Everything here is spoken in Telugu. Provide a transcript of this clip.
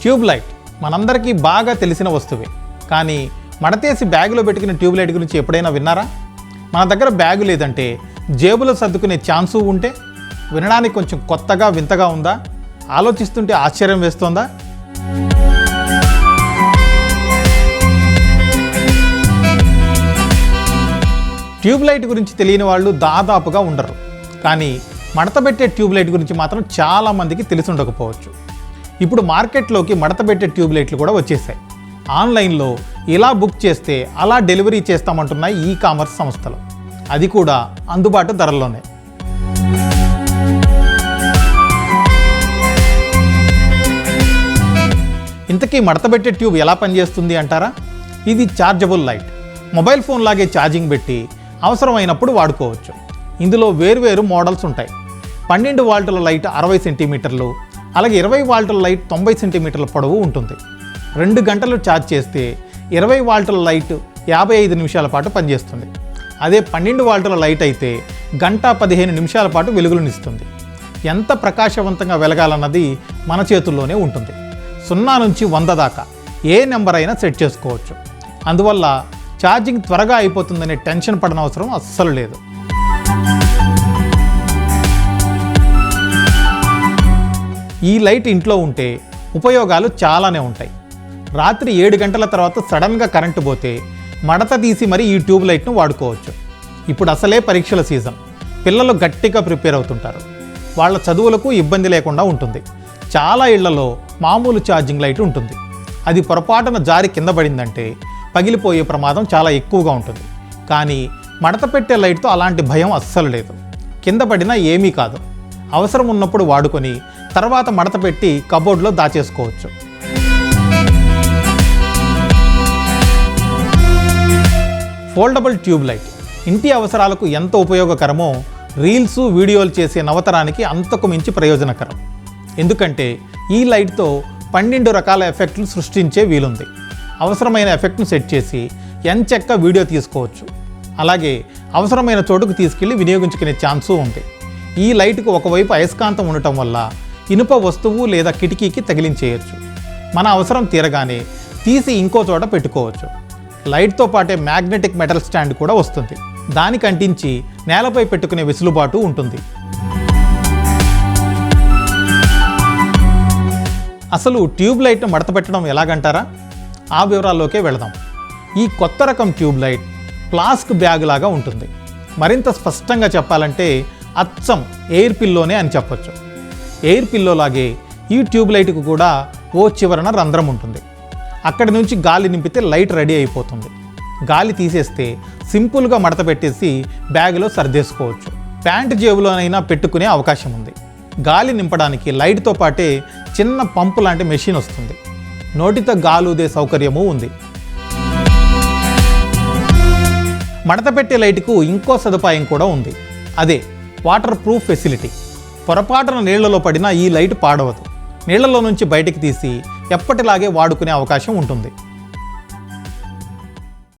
ట్యూబ్ లైట్ మనందరికీ బాగా తెలిసిన వస్తువే. కానీ మడతేసి బ్యాగులో పెట్టుకునే ట్యూబ్ లైట్ గురించి ఎప్పుడైనా విన్నారా? మన దగ్గర బ్యాగు లేదంటే జేబులో సర్దుకునే ఛాన్సు ఉంటే వినడానికి కొంచెం కొత్తగా వింతగా ఉందా? ఆలోచిస్తుంటే ఆశ్చర్యం వేస్తోందా? ట్యూబ్ లైట్ గురించి తెలియని వాళ్ళు దాదాపుగా ఉండరు. కానీ మడతబెట్టే ట్యూబ్ లైట్ గురించి మాత్రం చాలామందికి తెలిసి ఉండకపోవచ్చు. ఇప్పుడు మార్కెట్లోకి మడతబెట్టే ట్యూబ్ లైట్లు కూడా వచ్చేసాయి. ఆన్లైన్లో ఇలా బుక్ చేస్తే అలా డెలివరీ చేస్తామంటున్నాయి ఈ కామర్స్ సంస్థలు, అది కూడా అందుబాటు ధరల్లోనే. ఇంతకీ మడతబెట్టే ట్యూబ్ ఎలా పనిచేస్తుంది అంటారా? ఇది ఛార్జబుల్ లైట్. మొబైల్ ఫోన్ లాగే ఛార్జింగ్ పెట్టి అవసరమైనప్పుడు వాడుకోవచ్చు. ఇందులో వేరువేరు మోడల్స్ ఉంటాయి. 12 వాల్టుల లైట్ 60 సెంటీమీటర్లు, అలాగే 20 వాల్టుల లైట్ 90 సెంటీమీటర్ల పొడవు ఉంటుంది. 2 గంటలు ఛార్జ్ చేస్తే 20 వాల్టుల లైట్ 55 నిమిషాల పాటు పనిచేస్తుంది. అదే 12 వాల్టుల లైట్ అయితే గంట 15 నిమిషాల పాటు వెలుగులనిస్తుంది. ఎంత ప్రకాశవంతంగా వెలగాలన్నది మన చేతుల్లోనే ఉంటుంది. 0 నుంచి 100 దాకా ఏ నెంబర్ అయినా సెట్ చేసుకోవచ్చు. అందువల్ల ఛార్జింగ్ త్వరగా అయిపోతుందనే టెన్షన్ పడనవసరం అస్సలు లేదు. ఈ లైట్ ఇంట్లో ఉంటే ఉపయోగాలు చాలానే ఉంటాయి. రాత్రి 7 గంటల తర్వాత సడన్గా కరెంటు పోతే మడత తీసి మరీ ఈ ట్యూబ్ లైట్ను వాడుకోవచ్చు. ఇప్పుడు అసలే పరీక్షల సీజన్, పిల్లలు గట్టిగా ప్రిపేర్ అవుతుంటారు. వాళ్ళ చదువులకు ఇబ్బంది లేకుండా ఉంటుంది. చాలా ఇళ్లలో మామూలు ఛార్జింగ్ లైట్ ఉంటుంది. అది పొరపాటున జారి కింద పడిందంటే పగిలిపోయే ప్రమాదం చాలా ఎక్కువగా ఉంటుంది. కానీ మడత పెట్టే లైట్తో అలాంటి భయం అస్సలు లేదు. కింద పడినా ఏమీ కాదు. అవసరం ఉన్నప్పుడు వాడుకొని తర్వాత మడత పెట్టి కబోర్డ్లో దాచేసుకోవచ్చు. ఫోల్డబుల్ ట్యూబ్ లైట్ ఇంటి అవసరాలకు ఎంత ఉపయోగకరమో రీల్స్, వీడియోలు చేసే నవతరానికి అంతకు మించి ప్రయోజనకరం. ఎందుకంటే ఈ లైట్తో 12 రకాల ఎఫెక్ట్లు సృష్టించే వీలుంది. అవసరమైన ఎఫెక్ట్ను సెట్ చేసి ఎంచక్క వీడియో తీసుకోవచ్చు. అలాగే అవసరమైన చోటుకు తీసుకెళ్లి వినియోగించుకునే ఛాన్సు ఉంది. ఈ లైట్కు ఒకవైపు అయస్కాంతం ఉండటం వల్ల ఇనుప వస్తువు లేదా కిటికీకి తగిలించేయచ్చు. మన అవసరం తీరగానే తీసి ఇంకో చోట పెట్టుకోవచ్చు. లైట్తో పాటే మ్యాగ్నెటిక్ మెటల్ స్టాండ్ కూడా వస్తుంది. దానికి అంటించి నేలపై పెట్టుకునే వెసులుబాటు ఉంటుంది. అసలు ట్యూబ్ లైట్ను మడత పెట్టడం ఎలాగంటారా? ఆ వివరాల్లోకే వెళదాం. ఈ కొత్త రకం ట్యూబ్ లైట్ ఫ్లాస్క్ బ్యాగ్ లాగా ఉంటుంది. మరింత స్పష్టంగా చెప్పాలంటే అచ్చం ఎయిర్ పిల్లోనే అని చెప్పొచ్చు. ఎయిర్ పిల్లోలాగే ఈ ట్యూబ్ లైట్కు కూడా ఓ చివరన రంధ్రం ఉంటుంది. అక్కడి నుంచి గాలి నింపితే లైట్ రెడీ అయిపోతుంది. గాలి తీసేస్తే సింపుల్గా మడత పెట్టేసి బ్యాగులో సర్దేసుకోవచ్చు. ప్యాంట్ జేబులోనైనా పెట్టుకునే అవకాశం ఉంది. గాలి నింపడానికి లైట్తో పాటే చిన్న పంపు లాంటి మెషిన్ వస్తుంది. నోటితో గాలుదే సౌకర్యము ఉంది. మడత పెట్టే లైట్కు ఇంకో సదుపాయం కూడా ఉంది. అదే వాటర్ ప్రూఫ్ ఫెసిలిటీ. పొరపాటున నీళ్లలో పడినా ఈ లైట్ పాడవదు. నీళ్లలో నుంచి బయటికి తీసి ఎప్పటిలాగే వాడుకునే అవకాశం ఉంటుంది.